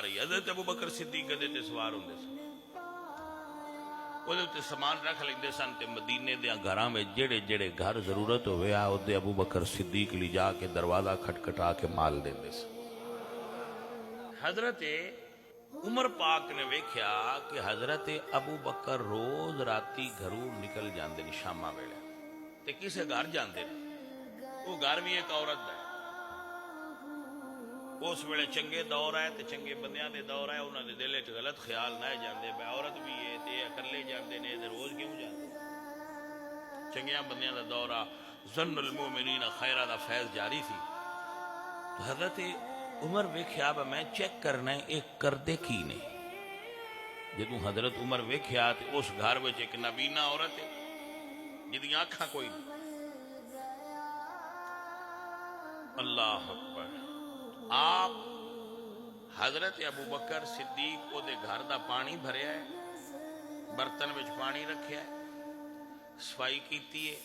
رہی ہے. حضرت ابو بکر صدیق گدے تے سوار ہوندے سن, وہ سامان رکھ لیندے سن تے مدینے دے گھراں وچ جڑے جڑے گھر ضرورت ہوئے اودے ابو بکر صدیق لی جا کے دروازہ کھٹکھٹا کے مال دیندے سن. حضرت عمر پاک نے ویکھیا کہ حضرت ابو بکر روز راتی گھروں نکل جاندے نے شاماں ویلے تے کسے گھر جاندے نے, وہ گھر بھی ایک عورت ہے. اس ویلے چنگے دور ہے تے چنگے بندیاں دے دور ہے, انہاں دے دل وچ غلط خیال نہ جاندے بے عورت بھی ہے تے اکلے جاندے نے تے روز کیوں جاندے. چنگیاں بندیاں دا دور آ ظن المؤمنین خیرہ دا فیض جاری سی. حضرت عمر ویکھیا میں چیک کرنا ایک کردے کی نے. جدوں حضرت عمر ویکھیا تے اس گھر وچ ایک نبینا عورت ہے جدیاں آنکھاں کوئی نہیں. اللہ اکبر. آپ حضرت ابو بکر صدیق او دے گھر دا پانی بھریا ہے, برتن وچ پانی رکھیا ہے, صفائی کیتی ہے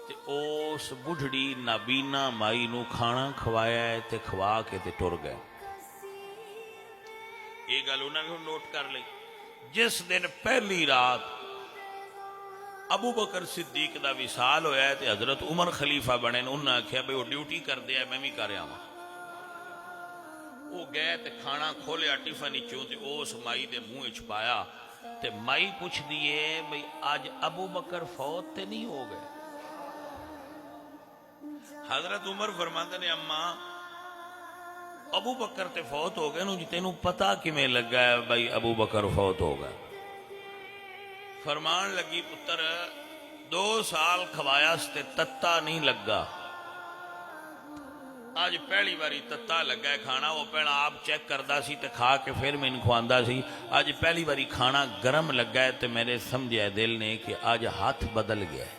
تے اس بڑھڑی نابینا مائی نو کھانا کھوایا ہے تے کھوا کے تے ٹر گئے. یہ گل انہوں نے نوٹ کر لی. جس دن پہلی رات ابو بکر صدیق دا وصال ہویا ہے تے حضرت عمر خلیفہ بنے, انہوں نے آخیا بھئی وہ ڈیوٹی کر دیا میں بھی کر آواں. وہ گئے تے کھانا کھولیا ٹفن چوں تے اس مائی دے منہ وچ پایا تے مائی پوچھ دیے بھئی آج ابو بکر فوت تے نہیں ہو گئے. حضرت عمر فرماتے نے اماں ابو بکر تے فوت ہو گئے نو جی تینوں پتہ کیویں لگا ہے بھئی ابو بکر فوت ہو گئے. فرمان لگی پتر 2 سال کھوایا تے تتا نہیں لگا, آج پہلی باری تتا لگا ہے کھانا. وہ پہلا آپ چیک کردا سی تے کھا کے پھر میں کھواندا سی. آج پہلی باری کھانا گرم لگا ہے تے میرے سمجھے دل نے کہ آج ہاتھ بدل گیا ہے.